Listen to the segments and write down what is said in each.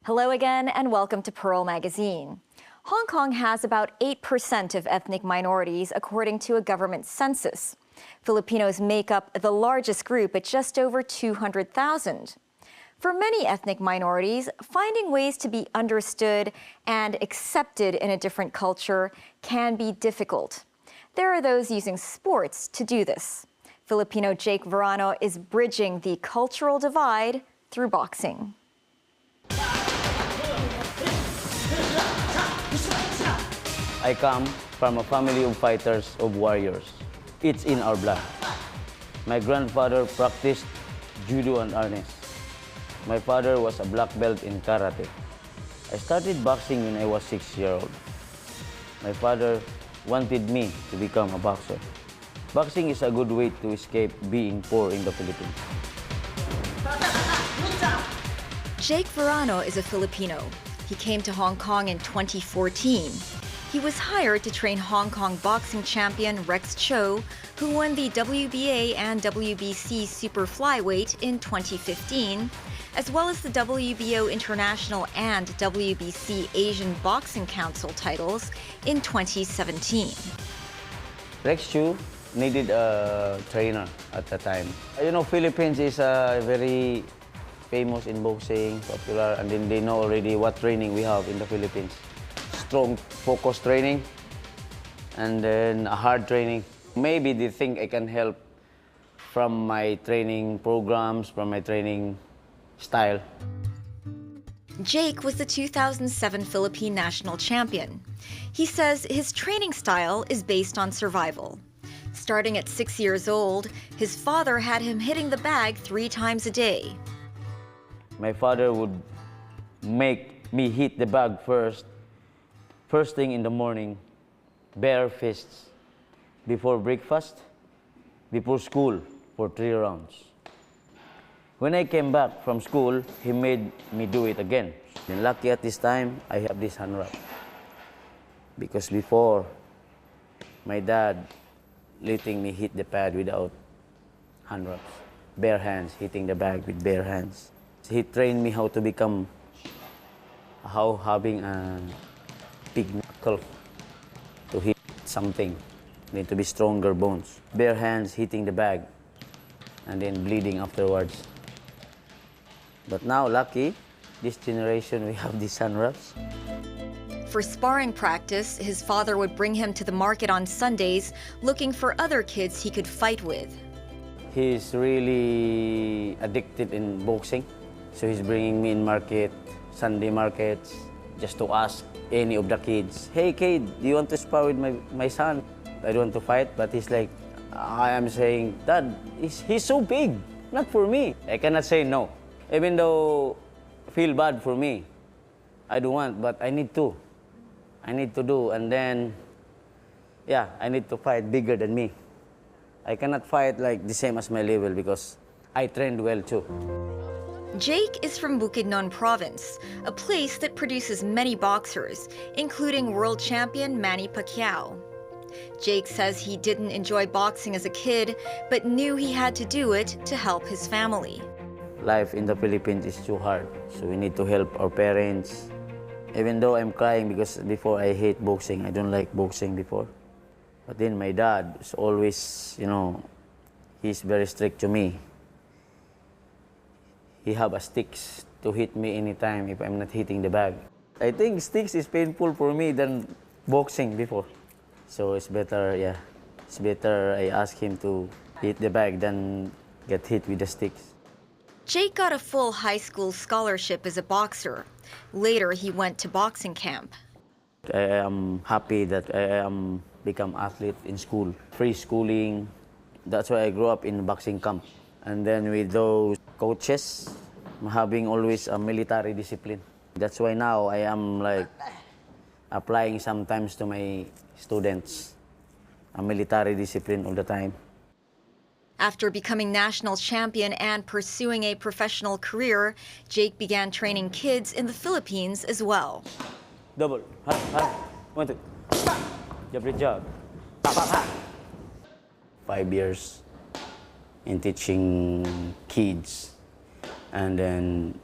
Hello again and welcome to Pearl Magazine. Hong Kong has about 8% of ethnic minorities according to a government census. Filipinos make up the largest group at just over 200,000. For many ethnic minorities, finding ways to be understood and accepted in a different culture can be difficult. There are those using sports to do this. Filipino Jake Verano is bridging the cultural divide through boxing. I come from a family of fighters, of warriors. It's in our blood. My grandfather practiced judo and arnis. My father was a black belt in karate. I started boxing when I was 6 years old. My father wanted me to become a boxer. Boxing is a good way to escape being poor in the Philippines. Jake Verano is a Filipino. He came to Hong Kong in 2014. He was hired to train Hong Kong boxing champion Rex Cho, who won the WBA and WBC Super Flyweight in 2015, as well as the WBO International and WBC Asian Boxing Council titles in 2017. Rex Chu needed a trainer at the time. You know, Philippines is very famous in boxing, popular, and then they know already what training we have in the Philippines. Strong, focused training, and then a hard training. Maybe they think I can help from my training programs, from my training style. Jake was the 2007 Philippine national champion. He says his training style is based on survival. Starting at 6 years old, his father had him hitting the bag 3 times a day. My father would make me hit the bag first thing in the morning, bare fists, before breakfast, before school for 3 rounds. When I came back from school, he made me do it again. And lucky at this time, I have this hand wrap. Because before, my dad letting me hit the pad without hand wraps. Bare hands, hitting the bag with bare hands. He trained me how to become, having a big knuckle to hit something. Need to be stronger bones. Bare hands hitting the bag and then bleeding afterwards. But now, lucky, this generation we have these hand wraps. For sparring practice, his father would bring him to the market on Sundays, looking for other kids he could fight with. He's really addicted in boxing. So he's bringing me in market, Sunday markets, just to ask any of the kids, hey kid, do you want to spar with my son? I don't want to fight, but he's like, I am saying, Dad, he's so big, not for me. I cannot say no. Even though I feel bad for me, I don't want, but I need to. I need to do, and then, yeah, I need to fight bigger than me. I cannot fight like the same as my level because I trained well too. Jake is from Bukidnon Province, a place that produces many boxers, including world champion Manny Pacquiao. Jake says he didn't enjoy boxing as a kid, but knew he had to do it to help his family. Life in the Philippines is too hard, so we need to help our parents. Even though I'm crying because before I hate boxing, I don't like boxing before. But then my dad is always, he's very strict to me. He have a sticks to hit me anytime if I'm not hitting the bag. I think sticks is painful for me than boxing before. So it's better, it's better I ask him to hit the bag than get hit with the sticks. Jake got a full high school scholarship as a boxer. Later, he went to boxing camp. I am happy that I am become athlete in school. Free schooling. That's why I grew up in boxing camp. And then with those coaches, I'm having always a military discipline. That's why now I am like applying sometimes to my students a military discipline all the time. After becoming national champion and pursuing a professional career, Jake began training kids in the Philippines as well. Double. Ha. 1, 2. Jab, jab. 5 years in teaching kids. And then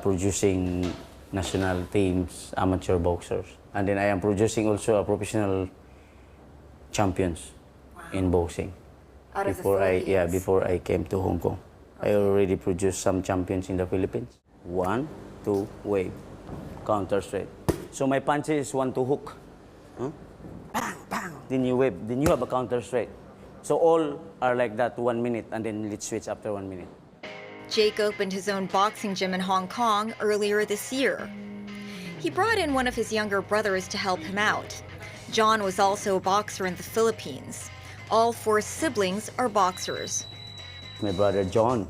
producing national teams, amateur boxers. And then I am producing also a professional champions in boxing. Out of the Before I came to Hong Kong. I already produced some champions in the Philippines. 1, 2, wave, counter straight. So my punch is 1, 2 hook. Huh? Bang, bang. Then you wave, then you have a counter straight. So all are like that 1 minute, and then let's switch after 1 minute. Jake opened his own boxing gym in Hong Kong earlier this year. He brought in one of his younger brothers to help him out. John was also a boxer in the Philippines. All 4 siblings are boxers. My brother John,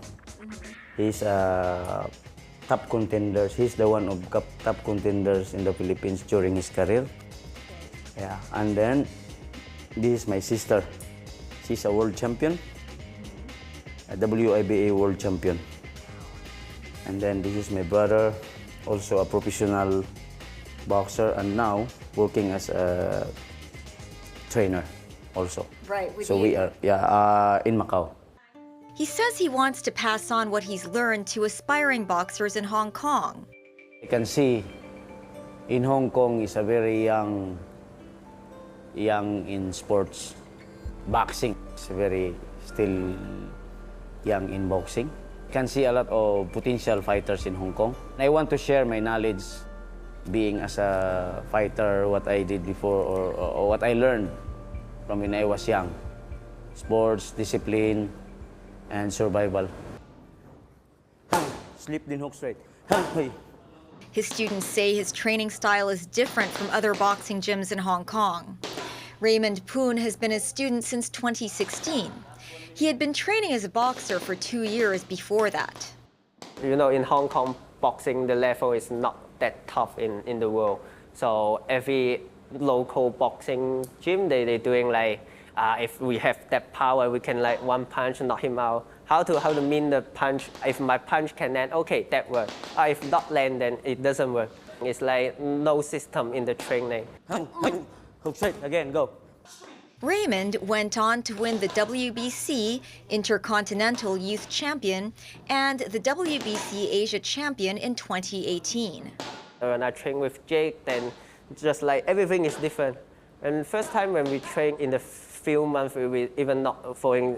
he's a top contenders. He's the one of top contenders in the Philippines during his career. Yeah, and then this is my sister. She's a world champion, a WIBA world champion. And then this is my brother, also a professional boxer, and now working as a trainer also. Right, so we are in Macau. He says he wants to pass on what he's learned to aspiring boxers in Hong Kong. I can see in Hong Kong is a very young in sports. Boxing is very still young in boxing. I can see a lot of potential fighters in Hong Kong. I want to share my knowledge being as a fighter, what I did before or what I learned from when I was young. Sports, discipline, and survival. Slip then hook straight. His students say his training style is different from other boxing gyms in Hong Kong. Raymond Poon has been his student since 2016. He had been training as a boxer for 2 years before that. You know, in Hong Kong, boxing, the level is not that tough in the world. So every local boxing gym, they're doing like, if we have that power, we can like one punch knock him out. How to mean the punch? If my punch can land, okay, that works. If not land, then it doesn't work. It's like no system in the training. Hook straight, again, go. Raymond went on to win the WBC Intercontinental Youth Champion and the WBC Asia Champion in 2018. When I train with Jake, then just like everything is different. And first time when we train in the few months, we even not throwing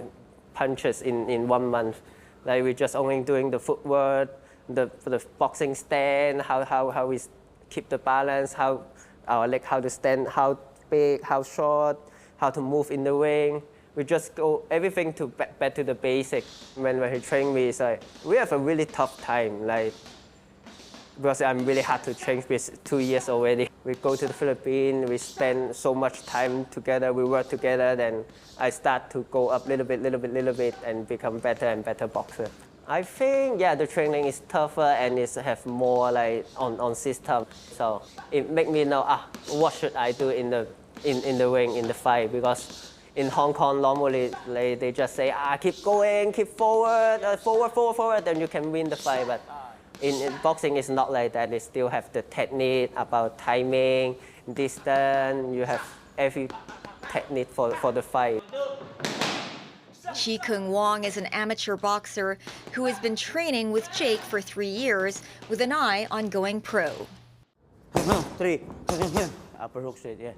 punches in 1 month. Like we just only doing the footwork, the boxing stand, how we keep the balance, how our leg, how to stand, how big, how short, how to move in the ring. We just go everything to back to the basic. When he trained me, it's like we have a really tough time, like because I'm really hard to train with 2 years already. We go to the Philippines, we spend so much time together, we work together, then I start to go up little bit, and become better and better boxer. I think, yeah, the training is tougher and it have more like on system. So it make me know, what should I do in the ring, in the fight, because in Hong Kong, normally they just say, keep going, keep forward, forward, then you can win the fight. But in boxing, it's not like that. They still have the technique about timing, distance. You have every technique for the fight. Chi Kung Wong is an amateur boxer who has been training with Jake for 3 years with an eye on going pro. 3, upper hook straight, yeah.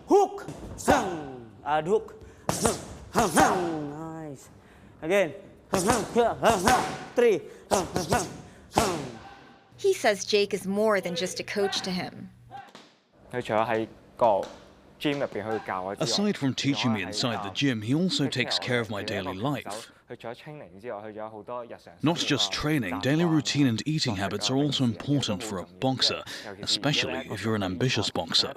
Hook, sang, add hook, nice. Again, 3. He says Jake is more than just a coach to him. Aside from teaching me inside the gym, he also takes care of my daily life. Not just training, daily routine and eating habits are also important for a boxer, especially if you're an ambitious boxer.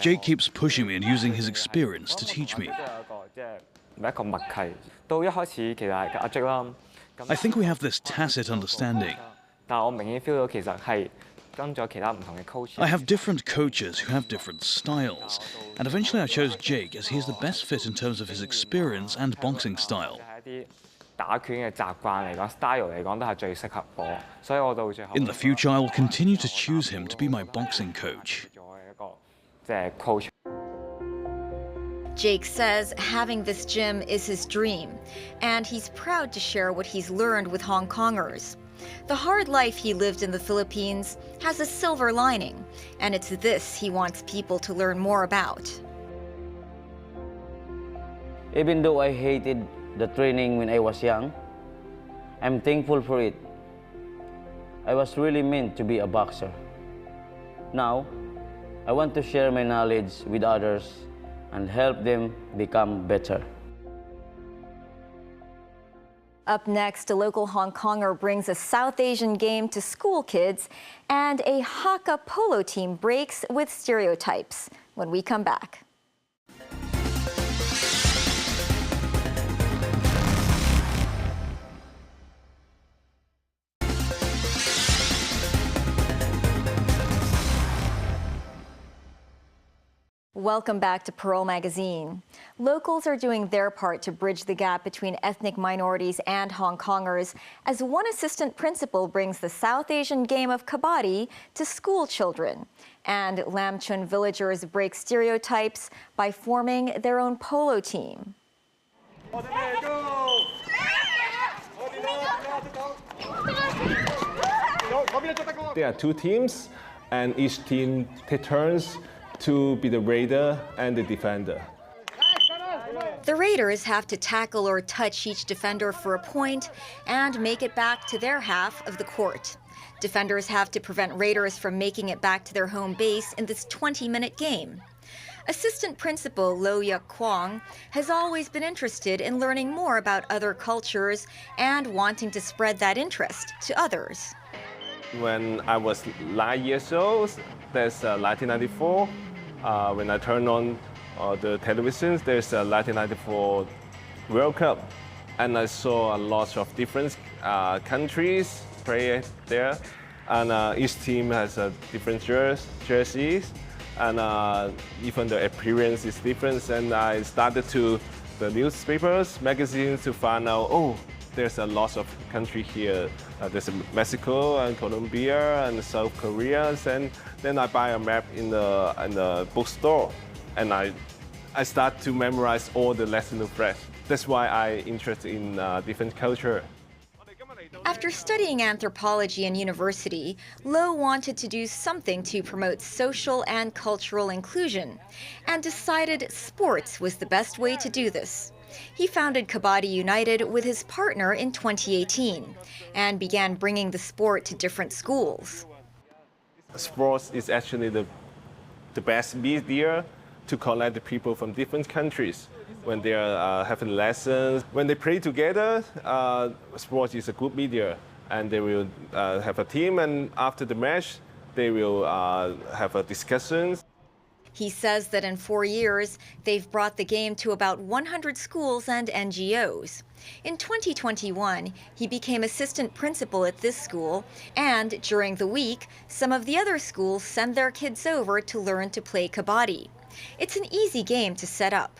Jake keeps pushing me and using his experience to teach me. I think we have this tacit understanding. I have different coaches who have different styles, and eventually I chose Jake as he is the best fit in terms of his experience and boxing style. In the future, I will continue to choose him to be my boxing coach. Jake says having this gym is his dream, and he's proud to share what he's learned with Hong Kongers. The hard life he lived in the Philippines has a silver lining, and it's this he wants people to learn more about. Even though I hated the training when I was young, I'm thankful for it. I was really meant to be a boxer. Now, I want to share my knowledge with others and help them become better. Up next, a local Hong Konger brings a South Asian game to school kids, and a Hakka polo team breaks with stereotypes when we come back. Welcome back to Parole Magazine. Locals are doing their part to bridge the gap between ethnic minorities and Hong Kongers as one assistant principal brings the South Asian game of kabaddi to school children. And Lam Chun villagers break stereotypes by forming their own polo team. There are two teams, and each team takes turns to be the raider and the defender. The raiders have to tackle or touch each defender for a point and make it back to their half of the court. Defenders have to prevent raiders from making it back to their home base in this 20-minute game. Assistant Principal Lo Yuk Kwong has always been interested in learning more about other cultures and wanting to spread that interest to others. When I was 9 years old, that's 1994. When I turned on the television, there's a 1994 World Cup, and I saw a lot of different countries play there, and each team has a different jerseys, and even the appearance is different. And I started to the newspapers, magazines to find out, oh, there's a lot of country here. There's Mexico and Colombia and South Korea, and then I buy a map in the bookstore, and I start to memorize all the lessons fresh. That's why I'm interested in different culture. After studying anthropology in university, Lo wanted to do something to promote social and cultural inclusion, and decided sports was the best way to do this. He founded Kabaddi United with his partner in 2018 and began bringing the sport to different schools. Sports is actually the best media to connect the people from different countries. When they are having lessons, when they play together, sports is a good media, and they will have a team, and after the match, they will have a discussion. He says that in 4 years, they've brought the game to about 100 schools and NGOs. In 2021, he became assistant principal at this school, and during the week, some of the other schools send their kids over to learn to play kabaddi. It's an easy game to set up.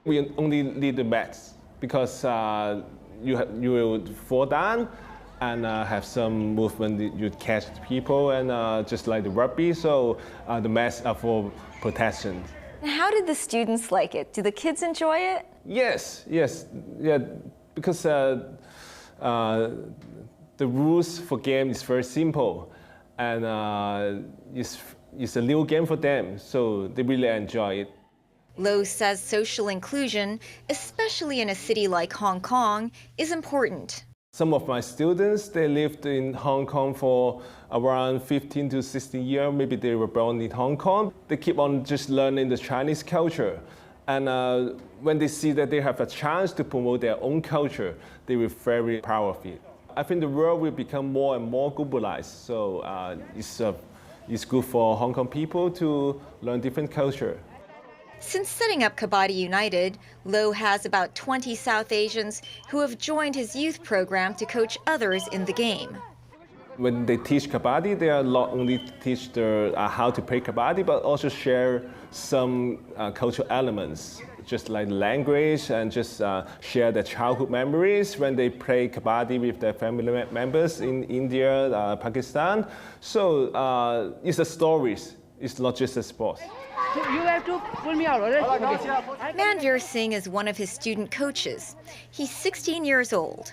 We only need the mats because you will fall down and have some movement. You catch people, and just like the rugby, so the mats are for protection. How did the students like it? Do the kids enjoy it? Yes, yeah, because the rules for game is very simple, and it's a new game for them, so they really enjoy it. Lo says social inclusion, especially in a city like Hong Kong, is important. Some of my students, they lived in Hong Kong for around 15 to 16 years. Maybe they were born in Hong Kong. They keep on just learning the Chinese culture. And when they see that they have a chance to promote their own culture, they will be very proud of it. I think the world will become more and more globalized. So it's good for Hong Kong people to learn different culture. Since setting up Kabaddi United, Lo has about 20 South Asians who have joined his youth program to coach others in the game. When they teach kabaddi, they are not only teach how to play kabaddi, but also share some cultural elements, just like language, and just share their childhood memories when they play kabaddi with their family members in India, Pakistan. So it's a stories. It's not just a sport. You have to pull me out, alright? Okay. Manveer Singh is one of his student coaches. He's 16 years old.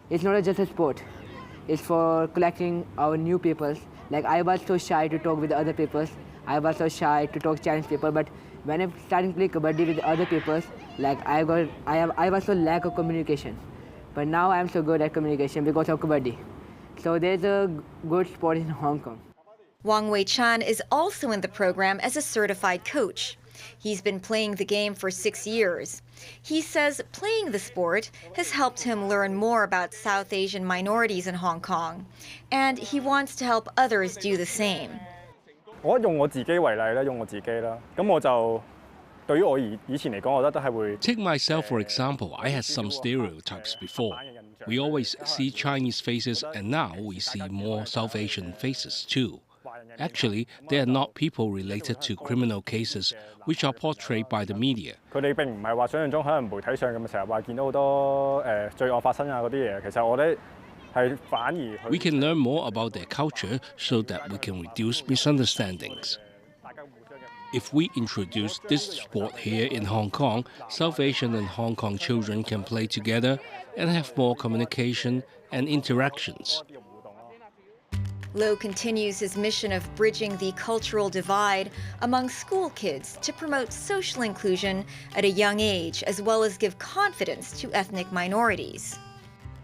It's not just a sport. It's for collecting our new peoples. Like I was so shy to talk with the other peoples. I was so shy to talk Chinese people. But when I'm starting to play kabaddi with the other peoples, like I was so lack of communication. But now I'm so good at communication because of kabaddi. So there's a good sport in Hong Kong. Wang Wei-chan is also in the program as a certified coach. He's been playing the game for 6 years. He says playing the sport has helped him learn more about South Asian minorities in Hong Kong, and he wants to help others do the same. 我用我自己為例啦，用我自己啦，咁我就對於我以前嚟講，我覺得都係會。Take myself for example, I had some stereotypes before. We always see Chinese faces, and now we see more South Asian faces too. Actually, they are not people related to criminal cases, which are portrayed by the media. 佢哋並唔係話想象中可能媒體上咁成日話見到好多罪惡發生啊嗰啲嘢，其實我哋係反而。We can learn more about their culture so that we can reduce misunderstandings. If we introduce this sport here in Hong Kong, South Asian and Hong Kong children can play together and have more communication and interactions. Lo continues his mission of bridging the cultural divide among school kids to promote social inclusion at a young age, as well as give confidence to ethnic minorities.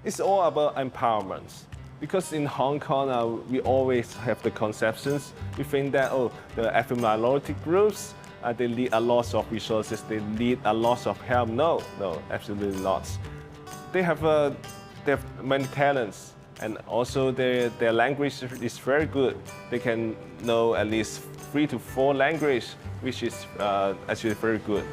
It's all about empowerment. Because in Hong Kong, we always have the conceptions. We think that, the ethnic minority groups, they need a lot of resources, they need a lot of help. No, absolutely not. They have many talents. And also their language is very good. They can know at least 3 to 4 languages, which is actually very good.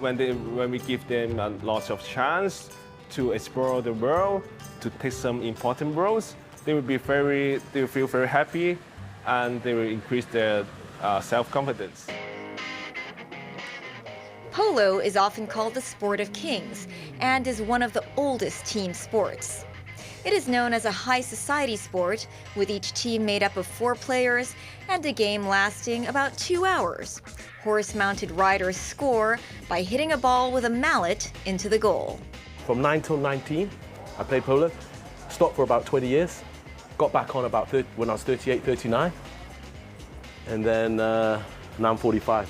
When we give them a lot of chance to explore the world, to take some important roles, they will feel very happy, and they will increase their self-confidence. Polo is often called the sport of kings and is one of the oldest team sports. It is known as a high society sport, with each team made up of 4 players and a game lasting about 2 hours. Horse-mounted riders score by hitting a ball with a mallet into the goal. From 9 till 19, I played polo. Stopped for about 20 years. Got back on about when I was 38, 39. And then now I'm 45.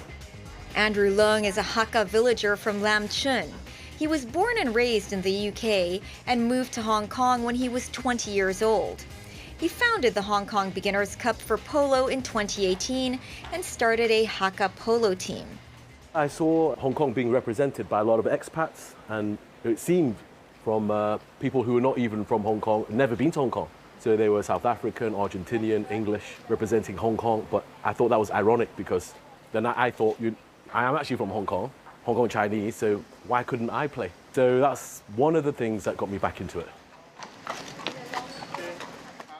Andrew Leung is a Hakka villager from Lam Chun. He was born and raised in the UK and moved to Hong Kong when he was 20 years old. He founded the Hong Kong Beginners Cup for polo in 2018 and started a Hakka polo team. I saw Hong Kong being represented by a lot of expats, and it seemed from people who were not even from Hong Kong, never been to Hong Kong. So they were South African, Argentinian, English, representing Hong Kong. But I thought that was ironic because then I thought, I am actually from Hong Kong Chinese, so why couldn't I play? So that's one of the things that got me back into it.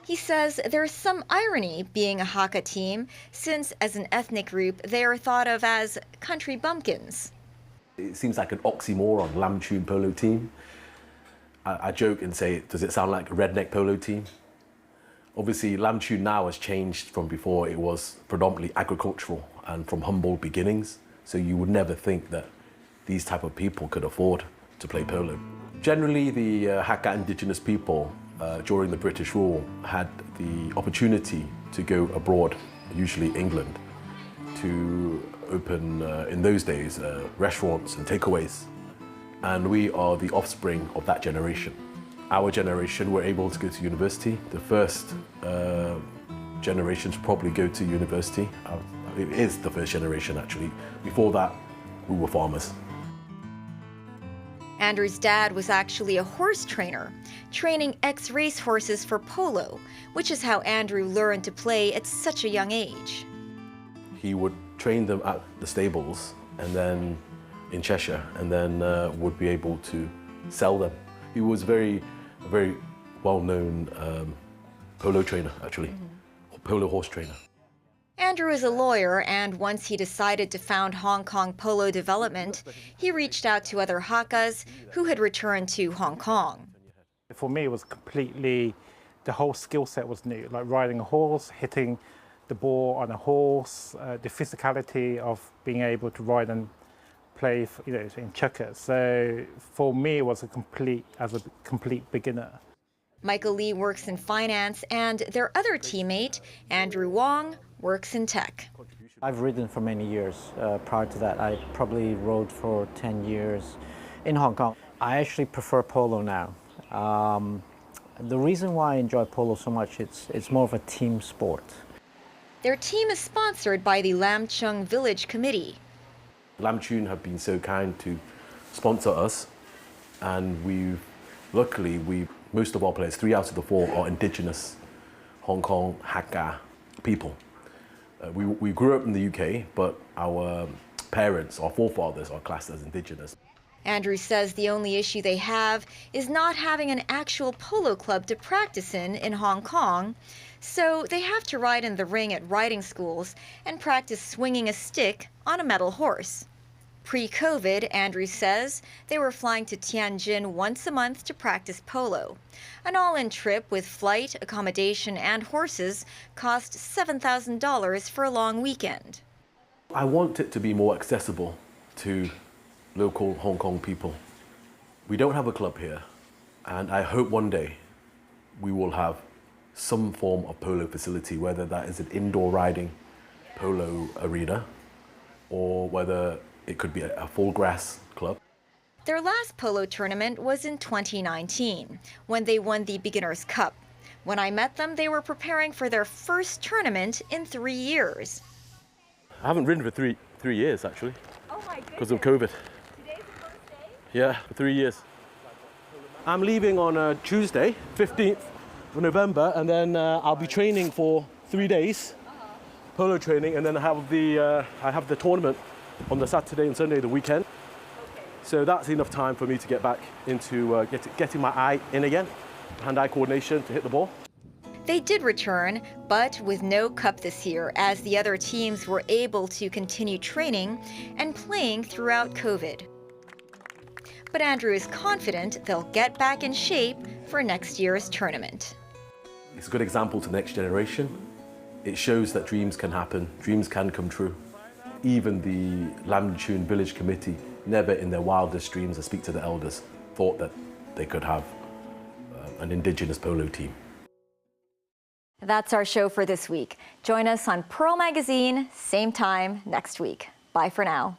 He says there's some irony being a Hakka team, since as an ethnic group, they are thought of as country bumpkins. It seems like an oxymoron, Lam Chun polo team. I joke and say, does it sound like a redneck polo team? Obviously, Lam Chun now has changed from before. It was predominantly agricultural and from humble beginnings. So you would never think that these type of people could afford to play polo. Generally, the Hakka indigenous people during the British rule had the opportunity to go abroad, usually England, to open, in those days, restaurants and takeaways. And we are the offspring of that generation. Our generation were able to go to university. The first generation to probably go to university. It is the first generation, actually. Before that, we were farmers. Andrew's dad was actually a horse trainer, training ex-race horses for polo, which is how Andrew learned to play at such a young age. He would train them at the stables and then in Cheshire, and then would be able to sell them. He was a very well-known polo trainer, actually, polo horse trainer. Andrew is a lawyer, and once he decided to found Hong Kong Polo Development, he reached out to other Hakkas who had returned to Hong Kong. For me, it was completely, the whole skill set was new, like riding a horse, hitting the ball on a horse, the physicality of being able to ride and play, in checkers. So for me, it was a complete beginner. Michael Lee works in finance, and their other teammate, Andrew Wong, works in tech. I've ridden for many years. Prior to that, I probably rode for 10 years in Hong Kong. I actually prefer polo now. The reason why I enjoy polo so much, it's more of a team sport. Their team is sponsored by the Lam Chung Village Committee. Lam Chun have been so kind to sponsor us, and luckily most of our players, 3 out of the 4, are indigenous Hong Kong Hakka people. We grew up in the UK, but our parents, our forefathers, are classed as indigenous. Andrew says the only issue they have is not having an actual polo club to practice in Hong Kong, so they have to ride in the ring at riding schools and practice swinging a stick on a metal horse. Pre-COVID, Andrew says, they were flying to Tianjin once a month to practice polo. An all-in trip with flight, accommodation, and horses cost $7,000 for a long weekend. I want it to be more accessible to local Hong Kong people. We don't have a club here, and I hope one day we will have some form of polo facility, whether that is an indoor riding polo arena or whether it could be a full grass club. Their last polo tournament was in 2019, when they won the Beginners' Cup. When I met them, they were preparing for their first tournament in 3 years. I haven't ridden for three years, actually. Oh my goodness. Because of COVID. Today's the first day? Yeah, for 3 years. I'm leaving on Tuesday, 15th of November, and then I'll be training for 3 days, polo training, and then I have the tournament on the Saturday and Sunday, the weekend. So that's enough time for me to get back into getting my eye in again, hand-eye coordination to hit the ball. They did return, but with no cup this year, as the other teams were able to continue training and playing throughout COVID. But Andrew is confident they'll get back in shape for next year's tournament. It's a good example to the next generation. It shows that dreams can happen, dreams can come true. Even the Lam Chun Village Committee, never in their wildest dreams, I speak to the elders, thought that they could have an indigenous polo team. That's our show for this week. Join us on Pearl Magazine, same time next week. Bye for now.